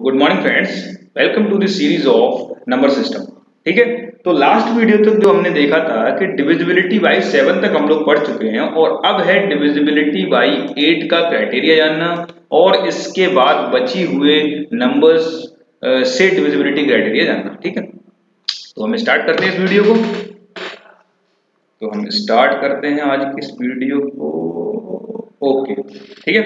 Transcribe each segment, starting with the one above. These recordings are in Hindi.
Good morning friends, welcome to the series of number system. ठीक है, तो लास्ट वीडियो तक जो हमने देखा था कि डिविजिबिलिटी बाई 7 तक हम लोग पढ़ चुके हैं और अब है डिविजिबिलिटी बाई 8 का क्राइटेरिया जानना और इसके बाद बची हुए नंबर्स से डिविजिबिलिटी क्राइटेरिया जानना। ठीक है, तो हम स्टार्ट करते हैं इस वीडियो को। तो हम स्टार्ट करते हैं आज की इस वीडियो को। ओके, ठीक है।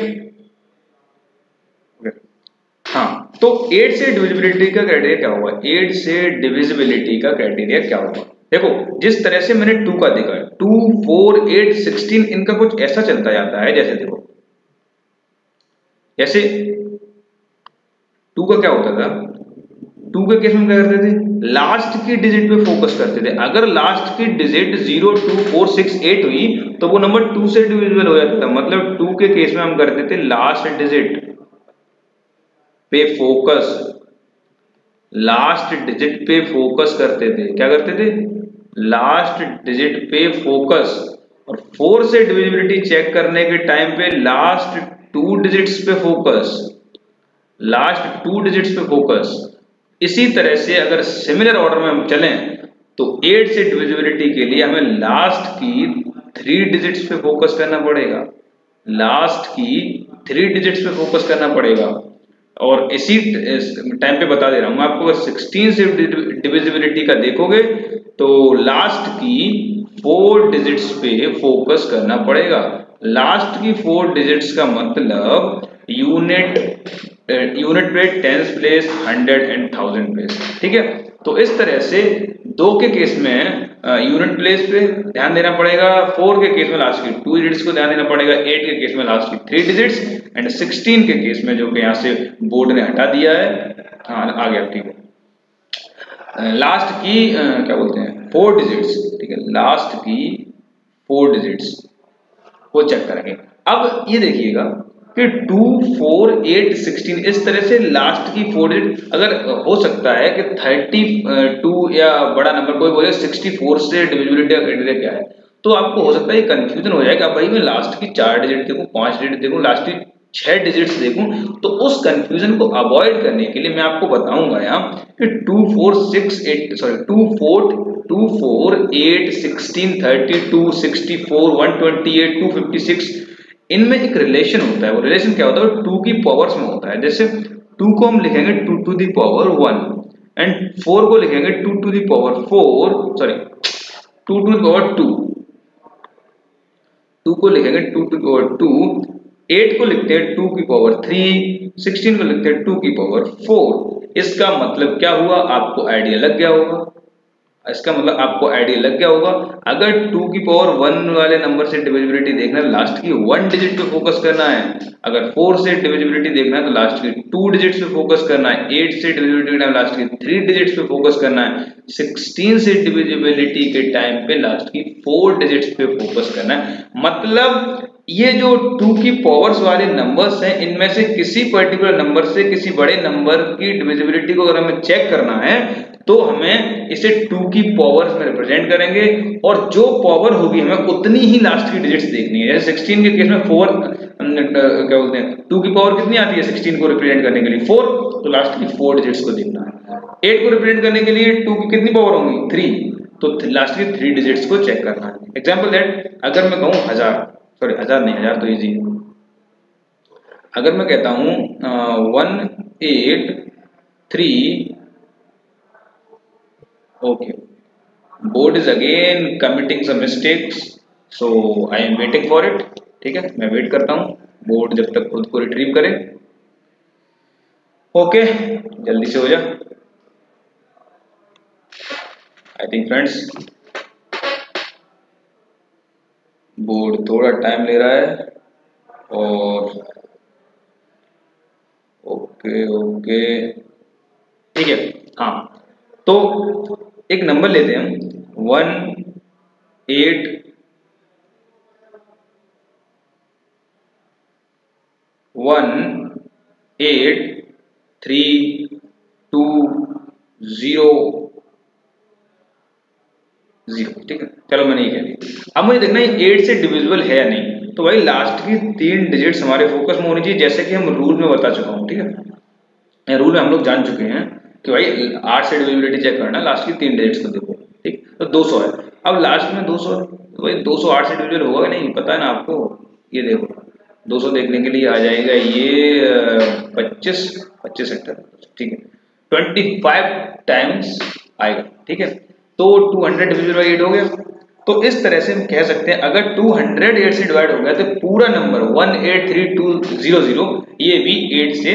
हाँ, तो 8 से डिविजिबिलिटी का क्राइटेरिया क्या होगा? 8 से डिविजिबिलिटी का क्राइटेरिया क्या होगा? देखो, जिस तरह से मैंने 2 का देखा है, 2, 4, 8, 16 इनका कुछ ऐसा चलता जाता है। जैसे देखो, जैसे 2 का क्या होता था? 2 के केस में क्या करते थे? लास्ट की डिजिट पे फोकस करते थे। अगर लास्ट की डिजिट 0, 2, 4, 6, 8 हुई तो वो नंबर 2 से डिविजिबल हो जाता था। मतलब 2 के केस में हम करते थे लास्ट डिजिट पे फोकस, लास्ट डिजिट पे फोकस करते थे। क्या करते थे? लास्ट डिजिट पे फोकस। और 4 से डिविजिबिलिटी चेक करने के टाइम पे लास्ट 2 डिजिट्स पे फोकस, लास्ट 2 डिजिट्स पे फोकस। इसी तरह से अगर सिमिलर ऑर्डर में हम चलें तो 8 से डिविजिबिलिटी के लिए हमें लास्ट की 3 डिजिट्स पे फोकस करना पड़ेगा, लास्ट की 3 डिजिट्स पे फोकस करना पड़ेगा। और इसी टाइम पे बता दे रहा हूं आपको, अगर 16 से डिविजिबिलिटी का देखोगे तो लास्ट की 4 डिजिट्स पे फोकस करना पड़ेगा। लास्ट की 4 डिजिट्स का मतलब यूनिट पे, टेंस प्लेस, 100 एंड 1000 प्लेस। ठीक है, तो इस तरह से 2 के केस में यूनिट प्लेस पे ध्यान देना पड़ेगा, 4 के केस में लास्ट की 2 डिजिट्स को ध्यान देना पड़ेगा, 8 के केस में लास्ट की 3 डिजिट्स एंड 16 के केस में जो कि यहाँ से बोर्ड ने हटा दिया है, हाँ आ गया, ठीक है, लास्ट की क्या बोलते हैं 4 डिजिट्स। ठीक है, लास्ट की 4 डिजिट्स वो चेक करेंगे। अब ये देखिएगा कि 2, 4, 8, 16 इस तरह से लास्ट की 4 डिजिट, अगर हो सकता है कि 32 या बड़ा नंबर कोई बोले 64 से डिविजिबिलिटी का क्राइटेरिया क्या है, तो आपको हो सकता है कंफ्यूजन हो जाएगा। भाई मैं लास्ट की 4 डिजिट देखूं, 5 डिजिट देखूं, लास्ट की 6 डिजिट्स देखूं। तो उस कंफ्यूजन को अवॉइड करने के लिए मैं आपको बताऊंगा यहाँ कि 2, 4, 8, 16, 32, 64, 128, 256 इनमें एक रिलेशन होता है। वो रिलेशन क्या होता है? 2 की पावर्स में होता है। जैसे 2 को हम लिखेंगे 2 to the power 1 एंड 4 को लिखेंगे 2 to the power 4, sorry 2 to the power 2, 2 को लिखेंगे 2 to the power 2, 8 को लिखते हैं 2 की पावर 3, 16 को लिखते हैं 2 की पावर 4। इसका मतलब क्या हुआ? आपको आइडिया लग गया होगा। इसका मतलब आपको आइडिया लग गया होगा, अगर 2 की पावर 1 वाले नंबर से डिविजिबिलिटी देखना है, लास्ट की 1 डिजिट पे फोकस करना है। अगर 4 से डिविजिबिलिटी देखना है तो लास्ट की 2 डिजिट्स पे फोकस करना है। 8 से डिविजिबिलिटी के टाइम लास्ट की 3 डिजिट्स पे फोकस करना है। 16 से डिविजिबिलिटी के टाइम पे लास्ट की 4 डिजिट्स पे फोकस करना है। मतलब ये जो 2 की पावर्स वाले नंबर्स हैं, इनमें से किसी पर्टिकुलर नंबर से किसी बड़े नंबर की डिविजिबिलिटी को अगर हमें चेक करना है तो हमें इसे 2 की पावर्स में रिप्रेजेंट करेंगे और जो पावर होगी हमें उतनी ही लास्ट की डिजिट्स देखनी है। जैसे 16 के केस में 4 क्या बोलते हैं, 2 की पावर कितनी आती है 16 को रिप्रेजेंट करने के लिए? 4, तो लास्ट की 4 डिजिट्स को देखना है। 8 को रिप्रेजेंट करने के लिए 2 की कितनी पावर होंगी? 3, तो लास्ट की 3 डिजिट्स को चेक करना है। एग्जाम्पल दैट, अगर मैं कहूँ 1000, सॉरी 1000 नहीं, 1000 तो इजी है। अगर मैं कहता हूँ 1, 8, 3, okay, board is again committing some mistakes, so I am waiting for it। ठीक है, मैं वेट करता हूँ बोर्ड जब तक खुद को रिट्रीव करे। ओके, जल्दी से हो जा। आई थिंक फ्रेंड्स बोर्ड थोड़ा टाइम ले रहा है और ओके ठीक है। हाँ, तो एक नंबर लेते हैं हम 1, 8, 3, 2, 0, 0। ठीक है, चलो मैंने ये कह दिया। अब मुझे देखना है 8 से डिविजिबल है या नहीं। तो भाई लास्ट की 3 डिजिट्स हमारे फोकस में होनी चाहिए, जैसे कि हम रूल में बता चुका हूँ। ठीक है, रूल में हम लोग जान चुके हैं कि भाई 8 से डिविजिबिलिटी चेक करना, लास्ट की 3 डिजिट्स को देखो, ठीक। तो 200 है, अब लास्ट में 200, तो भाई 208 से डिविजिबल होगा कि नहीं, पता है ना आपको। ये देखो 200 देखने के लिए आ जाएगा ये 25 25 सेक्टर, ठीक है, 25 टाइम्स आएगा, ठीक है। तो 200 डिविजिबल बाई 8 हो गया। तो इस तरह से हम कह सकते हैं अगर 200 8 से डिवाइड हो गया तो पूरा नंबर 183200 ये भी 8 से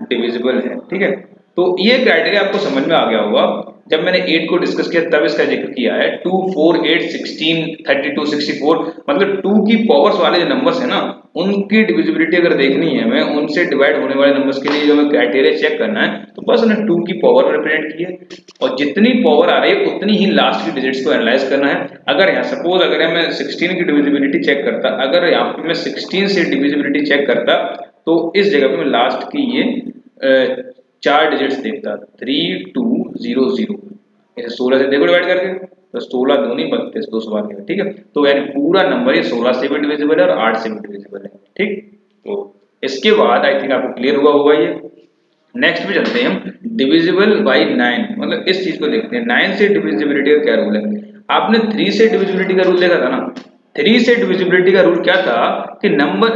डिविजिबल है, ठीक है। तो ये क्राइटेरिया आपको समझ में आ गया होगा। जब मैंने 8 को डिस्कस किया तब इसका जिक्र किया है। 2 4 8 16 32 64 मतलब 2 की पावर्स वाले जो नंबर्स है ना, उनकी डिविजिबिलिटी अगर देखनी है मैं, उनसे डिवाइड होने वाले नंबर्स के लिए जो मैं क्राइटेरिया चेक करना है, तो बस उन्हें 2 की पावर में रिप्रेजेंट किया और जितनी पावर आ रही है उतनी ही लास्ट की डिजिट्स को एनालाइज करना है। अगर यहाँ सपोज अगर मैं 16 की डिविजिबिलिटी चेक करता, अगर यहाँ पे मैं 16 से डिविजिबिलिटी चेक करता तो इस जगह पे मैं लास्ट की ये 4 डिजिट्स देखता, 3200, इसे 16 से देखो डिवाइड करके, तो 16 दूनी 32, 212, ठीक है। तो यानी पूरा नंबर ये 16 से भी डिविजिबल है और 8 से भी डिविजिबल है, ठीक। तो इसके बाद आई थिंक आपको क्लियर हुआ होगा ये। नेक्स्ट पे चलते हैं हम, डिविजिबल बाई 9, मतलब इस चीज को देखते हैं। 9 से डिविजिबिलिटी का क्या रूल है। आपने 3 से डिविजिबिलिटी का रूल देखा था ना। 3 से डिविजिबिलिटी का रूल क्या था कि नंबर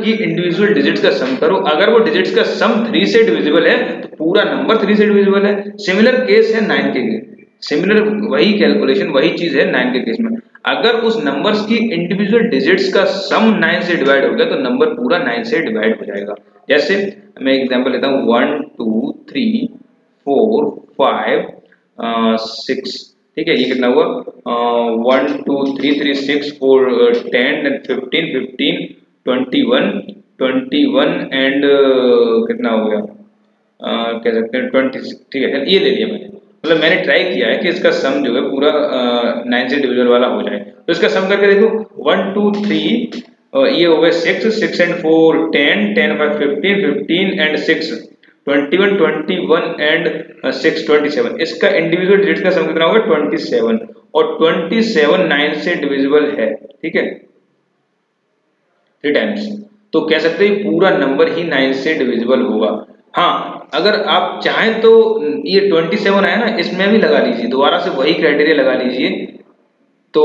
की इंडिविजुअल डिजिट्स का सम करो, अगर वो डिजिट्स का सम 3 से डिविजिबल है तो पूरा नंबर 3 से डिविजिबल है। सिमिलर केस है 9 के लिए, सिमिलर वही कैलकुलेशन वही चीज है 9 के केस में। अगर उस नंबर्स की इंडिविजुअल डिजिट्स का सम 9 से डिवाइड हो गया तो नंबर पूरा 9 से डिवाइड हो जाएगा। जैसे मैं एग्जांपल लेता हूँ 1 2 3 4 5 6, ठीक है। ये कितना हुआ 1 2 3 3 6 4 10 एंड 15 15 21 21 एंड कितना हो गया कह सकते हैं 20, ठीक है। ये ले लिया मैंने, मतलब मैंने ट्राई किया है कि इसका सम जो है पूरा 9 से डिविजन वाला हो जाए। तो इसका सम करके देखो 1 2 3 ये हो गए 6 6 एंड 4 10 10 5 15 15 एंड 6 21 21 एंड 6 27। इसका इंडिविजुअल डिजिट का सम कितना होगा 27 और 27 9 से डिविजिबल है, ठीक है, 3 टाइम्स। तो कह सकते हैं पूरा नंबर ही 9 से डिविजिबल होगा। हाँ, अगर आप चाहें तो ये 27 आया ना, इसमें भी लगा लीजिए, दोबारा से वही क्राइटेरिया लगा लीजिए। तो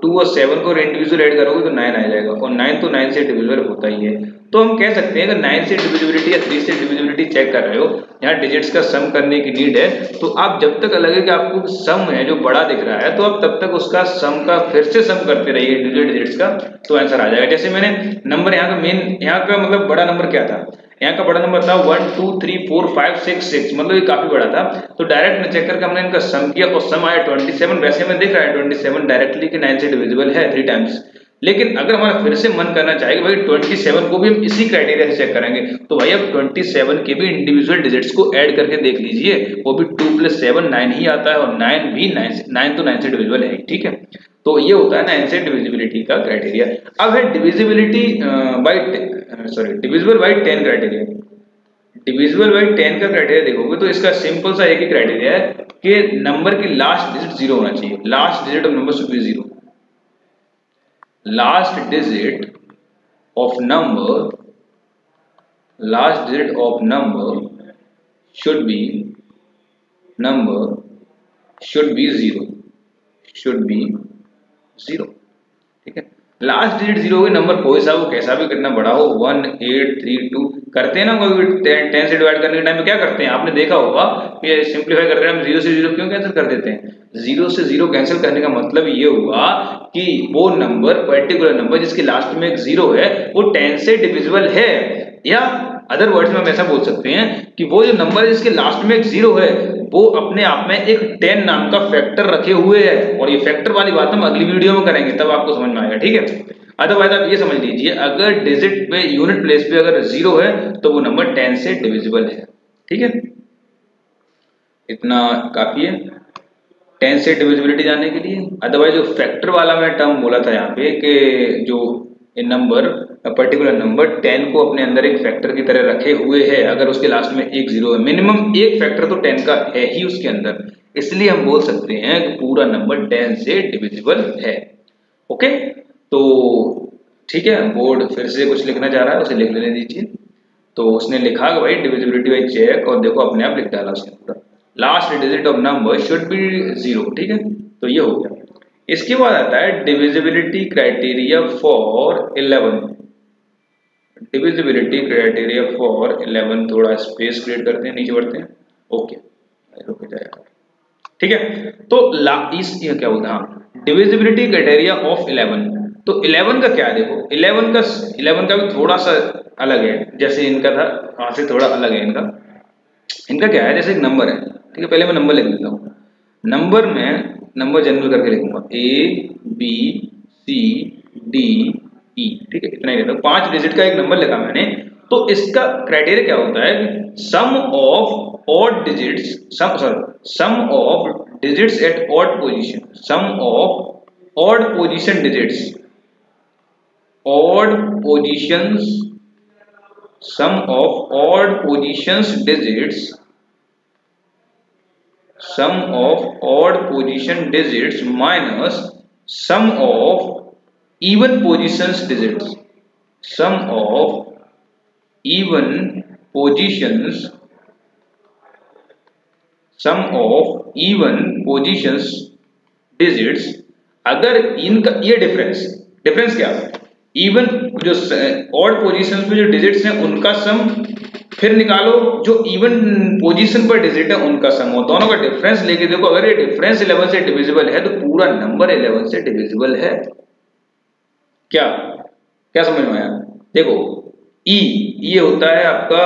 2 और 7 को इंडिविजुअल ऐड करोगे तो 9 आ जाएगा और 9 तो 9 से डिविजिबल होता ही है। तो हम कह सकते हैं अगर 9 से डिविजिबिलिटी या 3 से डिविजिबिलिटी चेक कर रहे हो, यहाँ डिजिट्स का सम करने की नीड है, तो आप जब तक लगे कि आपको सम है जो बड़ा दिख रहा है तो आप तब तक उसका सम का फिर से सम करते रहिए इंडिविजुअल डिजिट्स का, तो आंसर आ जाएगा। जैसे मैंने नंबर यहाँ का मेन, यहाँ का मतलब बड़ा नंबर क्या था, यहाँ का बड़ा नंबर था 1 2 3 4 5 6 6, मतलब ये काफी बड़ा था। तो डायरेक्ट में चेक करके हमने इनका सम किया और सम आया 27। वैसे हमें दिख रहा है 27 डायरेक्टली कि 9 से डिविजिबल है 3 टाइम्स। लेकिन अगर हमारा फिर से मन करना चाहेगा भाई 27 को भी हम इसी क्राइटेरिया से चेक करेंगे, तो भाई अब 27 के भी इंडिविजुअल डिजिट्स को ऐड करके देख लीजिए, वो भी 2 + 7 9 ही आता है और 9 भी 9 तो 9 से डिविजिबल है, ठीक है। तो ये होता है 9 से डिविजिबिलिटी का क्राइटेरिया। अब है divisibility divisible by 10 criteria. Divisible by 10 का क्राइटेरिया देखोगे तो इसका सिंपल सा एक ही क्राइटेरिया है कि नंबर की लास्ट डिजिट 0 होना चाहिए। Last digit of number should be 0। Last digit of number should be 0, ठीक है। लास्ट डिजिट 0 होगी, नंबर कोई सा हो, कैसा भी कितना बड़ा हो, 1 8 3 2 करते हैं ना कोई 10 से डिवाइड करने के टाइम में क्या करते हैं, आपने देखा होगा कि सिंपलीफाई करते हैं 0 से 0 क्यों कैंसिल कर देते हैं। 0 से 0 कैंसिल करने का मतलब ये हुआ कि वो नंबर, पर्टिकुलर नंबर जिसके लास्ट में एक 0 है, वो 10 से डिविजिबल है। या अदर वर्ड्स में हम ऐसा बोल सकते हैं कि वो जो नंबर जिसके लास्ट में एक 0 है, वो अपने आप में एक 10 नाम का फैक्टर रखे हुए है। और ये फैक्टर वाली बात हम अगली वीडियो में करेंगे, तब आपको समझ में आएगा, ठीक है। अदरवाइज आप ये समझ लीजिए अगर डिजिट पे यूनिट प्लेस पे अगर 0 है तो वो नंबर 10 से डिविजिबल है, ठीक है। इतना काफी है 10 से डिविजिबिलिटी जानने के लिए। अदरवाइज जो फैक्टर वाला मैं टर्म बोला था यहाँ पे कि जो नंबर, पर्टिकुलर नंबर 10 को अपने अंदर एक फैक्टर की तरह रखे हुए है, अगर उसके लास्ट में एक 0 है, मिनिमम एक फैक्टर तो 10 का है ही उसके अंदर, इसलिए हम बोल सकते हैं कि पूरा नंबर 10 से डिविजिबल है। ओके, तो ठीक है, बोर्ड फिर से कुछ लिखना चाह रहा है उसे लिख लेने दीजिए। तो उसने लिखा कि भाई डिविजिबिलिटी बाई चेक, और देखो अपने आप लिख डाला उसने पूरा, last digit of number should be 0, ठीक है। तो ये हो गया। इसके बाद आता है divisibility criteria for 11। Divisibility criteria for 11, थोड़ा स्पेस क्रिएट करते हैं, नीचे बढ़ते हैं। ओके, रुक जाएगा, ठीक है। तो ये क्या बोलते हैं, हाँ, डिविजिबिलिटी क्राइटेरिया ऑफ 11। तो 11 का क्या है, देखो 11 का भी थोड़ा सा अलग है, जैसे इनका था वहां से थोड़ा अलग है इनका क्या है, जैसे एक नंबर है, ठीक है। पहले मैं नंबर लिख देता हूँ। नंबर में नंबर जनरल करके लिखूंगा ABCDE, ठीक है, इतना ही रहता है। 5 डिजिट का एक नंबर लिखा मैंने। तो इसका क्राइटेरिया क्या होता है, sum of odd digits, sum of digits at odd position, sum of odd position digits, odd positions, sum of odd positions digits, sum of odd position digits minus sum of even positions digits, sum of even positions, sum of even positions digits। अगर इनका ये डिफरेंस क्या है, इवन जो ऑड पोजीशंस पे जो डिजिट्स हैं उनका सम, फिर निकालो जो इवन पोजीशन पर डिजिट है उनका सम हो, दोनों का डिफरेंस लेके देखो। अगर ये डिफरेंस 11 से डिविजिबल है तो पूरा नंबर 11 से डिविजिबल है। क्या समझ में आया? देखो ये होता है आपका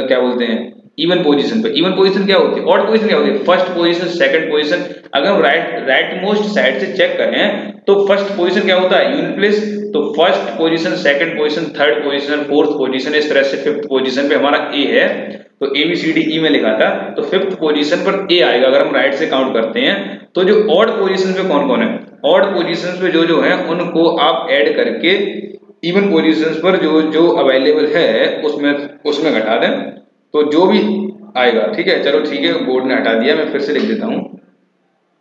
क्या बोलते हैं, इवन पोजीशन पे। इवन पोजीशन क्या होती है, ऑड पोजीशन क्या होती है, फर्स्ट पोजीशन, सेकंड पोजीशन। अगर हम राइट मोस्ट साइड से चेक करें तो फर्स्ट पोजीशन क्या होता है, यूनिट प्लेस। तो first position, second position, third position, fourth position, इस तरह से फिफ्थ पोजीशन पे हमारा ए है। तो ABCDE में लिखा था, तो फिफ्थ पोजीशन पर ए आएगा अगर हम राइट से काउंट करते हैं। तो जो ऑड पोजीशन पे कौन कौन है, ऑड पोजीशन पे जो है उनको आप ऐड करके इवन पोजीशन पर जो अवेलेबल है उसमें घटा दें, तो जो भी आएगा, ठीक है। चलो ठीक है, बोर्ड ने हटा दिया, मैं फिर से लिख देता हूँ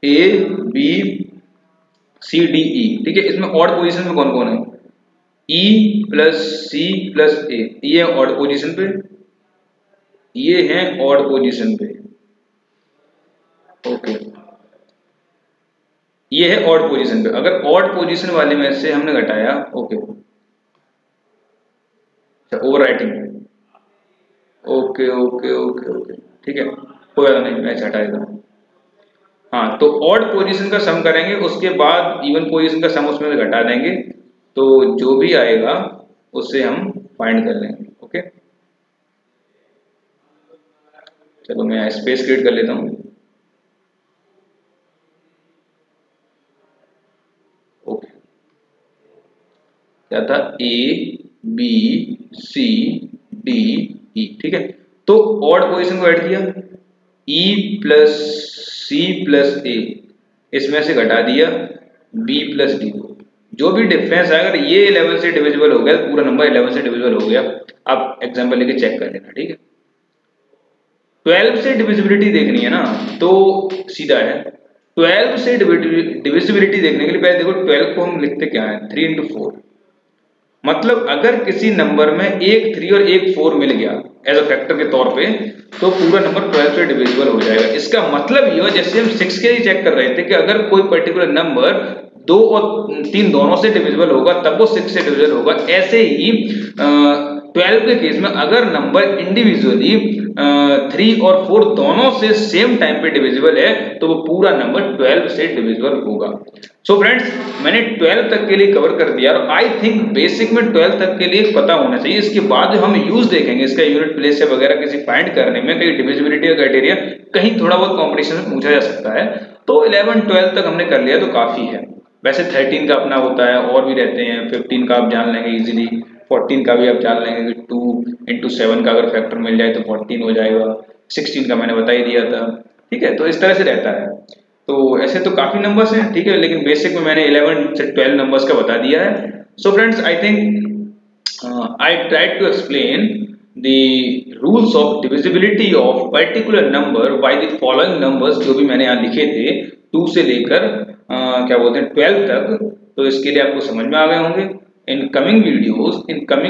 ABCDE, ठीक है। इसमें ऑड पोजीशन में कौन कौन है, E plus C plus A, ये ऑड पोजीशन पे, ये है ऑड पोजीशन पे, ओके, ये है ऑड पोजीशन पे। अगर ऑड पोजीशन वाले में से हमने घटाया, ओके, ओवर राइटिंग, ओके, ठीक है, कोई बात नहीं, मैं हटा देता हूँ। हाँ, तो ऑड पोजीशन का सम करेंगे, उसके बाद इवन पोजीशन का सम उसमें से घटा देंगे, तो जो भी आएगा उससे हम फाइंड कर लेंगे। ओके, चलो मैं स्पेस क्रिएट कर लेता हूँ। ओके, क्या था, ABCDE, ठीक है। तो ऑड पोजीशन को ऐड किया, E plus C plus A, इसमें से घटा दिया B प्लस D को। जो भी डिफरेंस है, अगर ये 11 से डिविजिबल हो गया, पूरा नंबर 11 से डिविजिबल हो गया, आप एग्जांपल लेके चेक कर लेना, ठीक है। 12 से डिविजिबिलिटी देखनी है ना, तो सीधा है। 12 से डिविजिबिलिटी देखने के लिए पहले देखो 12 को हम लिखते क्या है, 3 into 4। मतलब अगर किसी नंबर में एक 3 और एक 4 मिल गया एज अ फैक्टर के तौर पे, तो पूरा नंबर 12 से डिविजिबल हो जाएगा। इसका मतलब ये, जैसे हम 6 के लिए चेक कर रहे थे कि अगर कोई पर्टिकुलर नंबर 2 और 3 दोनों से डिविजिबल होगा तब वो 6 से डिविजिबल होगा, ऐसे ही 12 के केस में अगर नंबर इंडिविजुअली 3 और 4 दोनों से सेम टाइम पे डिविजिबल है तो वो पूरा नंबर 12 से डिविजिबल होगा। सो फ्रेंड्स, मैंने 12 तक के लिए कवर कर दिया और आई थिंक बेसिक में 12 तक के लिए पता होना चाहिए। इसके बाद हम यूज देखेंगे इसका यूनिट प्लेस से वगैरह किसी फाइंड करने में, कहीं डिविजिबिलिटी का क्राइटेरिया कहीं थोड़ा बहुत कॉम्पिटिशन में पूछा जा सकता है। तो 11 12 तक हमने कर लिया तो काफी है। वैसे 13 का अपना होता है और भी रहते हैं, 15 का आप जान लेंगे इजीली, 14 का भी आप जान लेंगे कि 2 into 7 का अगर फैक्टर मिल जाए तो 14 हो जाएगा, 16 का मैंने बता ही दिया था, ठीक है। तो इस तरह से रहता है। तो ऐसे तो काफी नंबर्स हैं, ठीक है, लेकिन बेसिक में मैंने 11 से 12 नंबर्स का बता दिया है। So friends, I think I tried to explain the rules of divisibility of particular number by the following numbers, जो भी मैंने यहाँ लिखे थे 2 से लेकर क्या बोलते हैं 12 तक। तो इसके लिए आपको समझ में आ गए होंगे। इन कमिंग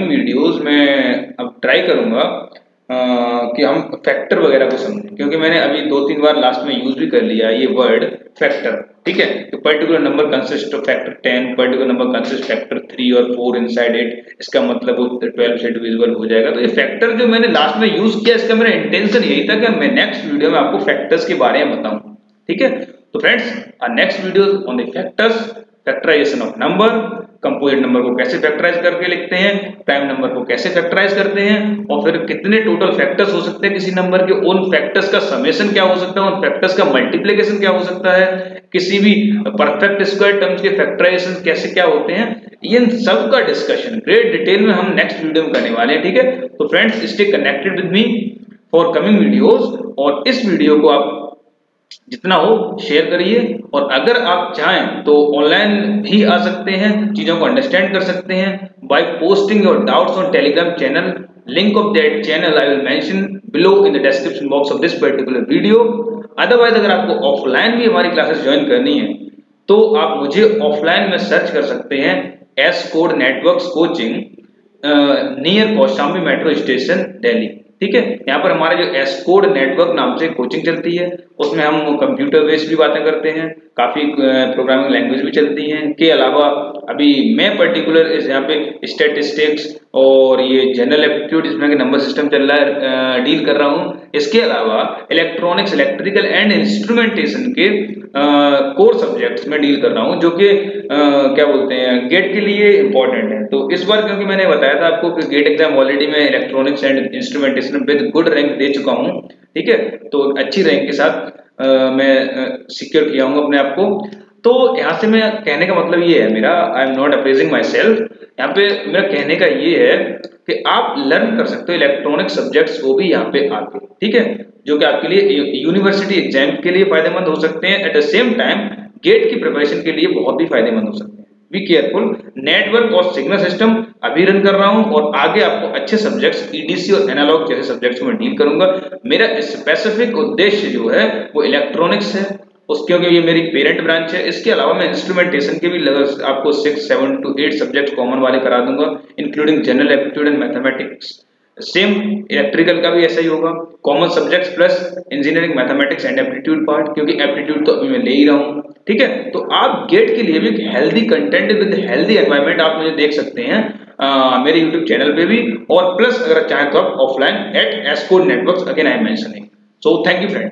वीडियोस मैं अब ट्राई करूंगा कि हम फैक्टर वगैरह को समझें, क्योंकि मैंने अभी 2-3 बार लास्ट में यूज भी कर लिया ये वर्ड फैक्टर, ठीक है। तो particular number consist of factor 10, particular number consist factor 3 और 4 इनसाइड 8, इसका मतलब वो 12 से डिविजिबल हो जाएगा। तो ये फैक्टर जो मैंने लास्ट में यूज किया, इसका मेरा इंटेंशन यही था कि मैं नेक्स्ट वीडियो में आपको फैक्टर्स के बारे में बताऊं, ठीक है। तो friends, next video on the factors, factorisation of number, composite number को कैसे फैक्टराइज करके लिखते हैं, प्राइम नंबर को कैसे फैक्टराइज करते हैं, और फिर कितने टोटल फैक्टर्स हो सकते हैं किसी नंबर के, उन फैक्टर्स का समेशन क्या हो सकता है, उन फैक्टर्स का मल्टीप्लिकेशन क्या हो सकता है, किसी भी परफेक्ट स्क्वायर टर्म्स के फैक्टराइजेशन कैसे क्या होते हैं, इन सब का डिस्कशन ग्रेट डिटेल में हम नेक्स्ट वीडियो में करने वाले हैं, ठीक है। तो friends, stay connected with me for coming videos, और इस वीडियो को आप जितना हो शेयर करिए, और अगर आप चाहें तो ऑनलाइन भी आ सकते हैं, चीजों को अंडरस्टैंड कर सकते हैं by posting your doubts on Telegram channel. Link of that channel I will mention below in the description box of this particular video. Otherwise अगर आपको ऑफलाइन भी हमारी क्लासेस ज्वाइन करनी है तो आप मुझे ऑफलाइन में सर्च कर सकते हैं S code networks coaching near Kaushambi metro station Delhi, ठीक है। यहाँ पर हमारे जो एस कोड नेटवर्क नाम से कोचिंग चलती है, उसमें हम कंप्यूटर बेस्ड भी बातें करते हैं, काफी प्रोग्रामिंग लैंग्वेज भी चलती हैं, के अलावा अभी मैं पर्टिकुलर इस यहाँ पे स्टैटिस्टिक्स और ये जनरल एप्टीट्यूड, इसमें नंबर सिस्टम चल रहा है, डील कर रहा हूँ। इसके अलावा इलेक्ट्रॉनिक्स, इलेक्ट्रिकल एंड इंस्ट्रूमेंटेशन के कोर सब्जेक्ट्स में डील कर रहा हूँ, जो कि क्या बोलते हैं गेट के लिए इंपॉर्टेंट है। तो इस बार क्योंकि मैंने बताया था आपको कि गेट एग्जाम ऑलरेडी मैं electronics and instrumentation with good rank दे चुका हूँ, ठीक है। तो अच्छी रैंक के साथ मैं सिक्योर किया हूँ अपने आप को। तो यहाँ से मैं कहने का मतलब ये है मेरा, I am not appraising my self, यहाँ पे मेरा कहने का ये है कि आप लर्न कर सकते हो इलेक्ट्रॉनिक सब्जेक्ट्स को भी यहाँ पे आके, ठीक है, जो कि आपके लिए यूनिवर्सिटी एग्जाम के लिए फायदेमंद हो सकते हैं, at the same time GATE की प्रिपरेशन के लिए बहुत भी फायदेमंद हो सकते हैं। Be careful. नेटवर्क और सिग्नल सिस्टम अभी रन कर रहा हूं, और आगे आपको अच्छे सब्जेक्ट्स ईडीसी और एनालॉग जैसे सब्जेक्ट्स में डील करूंगा। मेरा स्पेसिफिक उद्देश्य जो है वो इलेक्ट्रॉनिक्स है, क्योंकि ये मेरी पेरेंट ब्रांच है। इसके अलावा मैं इंस्ट्रूमेंटेशन के भी आपको 6, 7 to 8 सब्जेक्ट कॉमन वाले करा दूंगा, including general aptitude and mathematics. Same electrical का भी ऐसा ही होगा, common subjects plus engineering, mathematics and aptitude part, क्योंकि एप्टीट्यूड तो अभी मैं ले ही रहा हूँ, ठीक है। तो आप गेट के लिए भी एक healthy content with healthy environment आप मुझे देख सकते हैं मेरे यूट्यूब चैनल पे भी, और प्लस अगर चाहें तो आप offline at S code networks, again I am mentioning. So thank you friend.